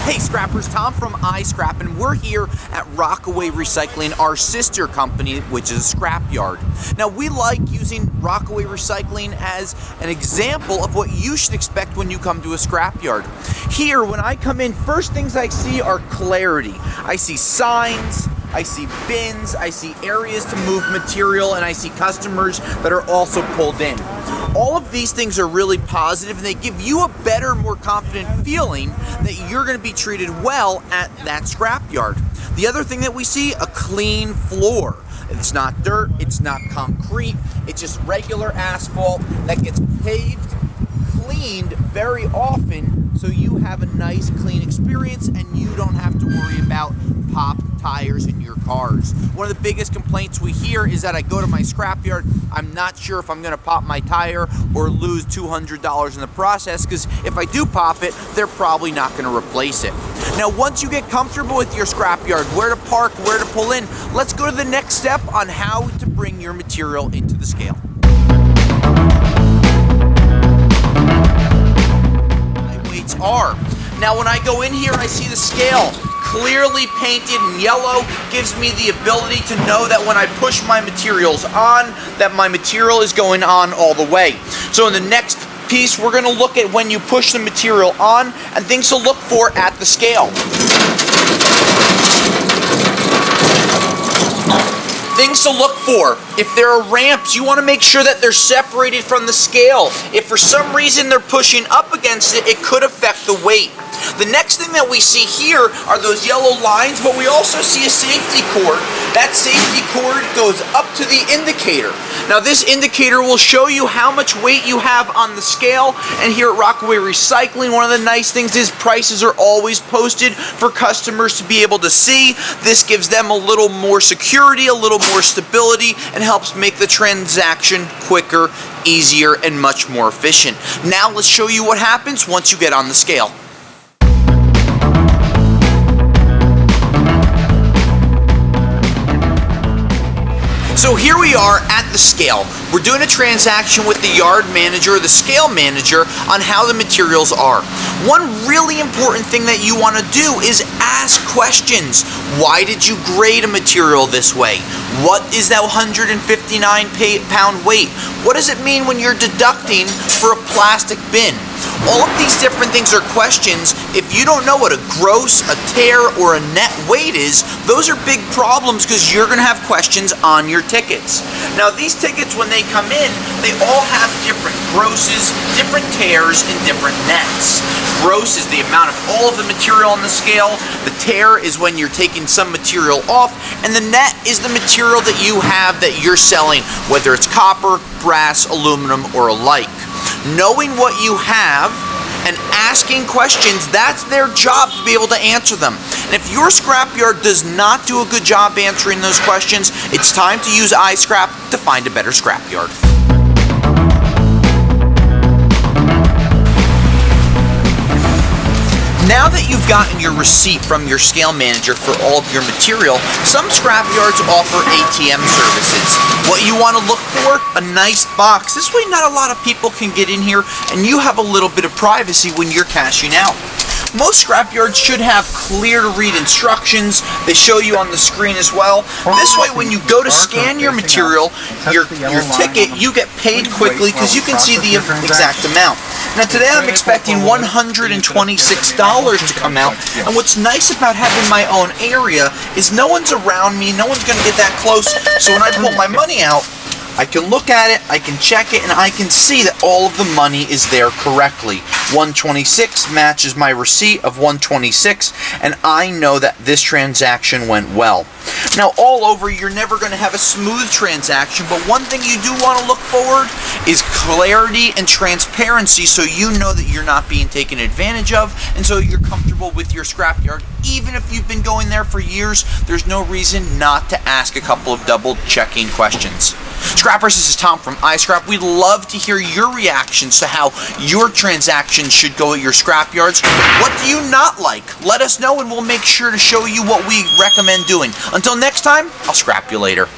Hey Scrappers, Tom from iScrap, and we're here at Rockaway Recycling, our sister company, which is a scrapyard. Now, we like using Rockaway Recycling as an example of what you should expect when you come to a scrapyard. Here, when I come in, first things I see are clarity. I see signs, I see bins, I see areas to move material, and I see customers that are also pulled in. All of these things are really positive, and they give you a better, more confident feeling that you're going to be treated well at that scrapyard. The other thing that we see, a clean floor. It's not dirt, it's not concrete, it's just regular asphalt that gets paved, cleaned very often, so you have a nice clean experience and you don't have to worry about popped tires in your cars. One of the biggest complaints we hear is that I go to my scrapyard, I'm not sure if I'm going to pop my tire or lose $200 in the process, because if I do pop it, they're probably not going to replace it. Now, once you get comfortable with your scrapyard, where to park, where to pull in, let's go to the next step on how to bring your material into the scale. My weights are. Now, when I go in here, I see the scale clearly painted in yellow. Gives me the ability to know that when I push my materials on, that my material is going on all the way. So in the next piece, we're going to look at when you push the material on and things to look for at the scale. Things to look for. If there are ramps, you want to make sure that they're separated from the scale. If for some reason they're pushing up against it, it could affect the weight. The next thing that we see here are those yellow lines, but we also see a safety cord. That safety cord goes up to the indicator. Now, this indicator will show you how much weight you have on the scale, and here at Rockaway Recycling, one of the nice things is prices are always posted for customers to be able to see. This gives them a little more security, a little more stability, and helps make the transaction quicker, easier, and much more efficient. Now, let's show you what happens once you get on the scale. So here we are at the scale. We're doing a transaction with the yard manager or the scale manager on how the materials are. One really important thing that you want to do is ask questions. Why did you grade a material this way? What is that 159-pound weight? What does it mean when you're deducting for a plastic bin? All of these different things are questions. If you don't know what a gross, a tear, or a net weight is, those are big problems because you're going to have questions on your tickets. Now, these tickets, when they come in, they all have different grosses, different tears, and different nets. Gross is the amount of all of the material on the scale. The tear is when you're taking some material off, and the net is the material that you have that you're selling, whether it's copper, brass, aluminum, or alike. Knowing what you have and asking questions, that's their job to be able to answer them. And if your scrapyard does not do a good job answering those questions, it's time to use iScrap to find a better scrapyard. Now that you've gotten your receipt from your scale manager for all of your material, some scrapyards offer ATM services. What you want to look for? A nice box. This way not a lot of people can get in here and you have a little bit of privacy when you're cashing out. Most scrapyards should have clear to read instructions. They show you on the screen as well. This way when you go to scan your material, your ticket, you get paid quickly because you can see the exact amount. Now today I'm expecting $126 to come out, and what's nice about having my own area is no one's around me, no one's going to get that close, so when I pull my money out, I can look at it, I can check it, and I can see that all of the money is there correctly. 126 matches my receipt of 126, and I know that this transaction went well. Now, all over, you're never going to have a smooth transaction, but one thing you do want to look forward is clarity and transparency, so you know that you're not being taken advantage of, and so you're comfortable with your scrapyard. Even if you've been going there for years, there's no reason not to ask a couple of double-checking questions. Scrappers, this is Tom from iScrap. We'd love to hear your reactions to how your transactions should go at your scrapyards. What do you not like? Let us know and we'll make sure to show you what we recommend doing. Until next time, I'll scrap you later.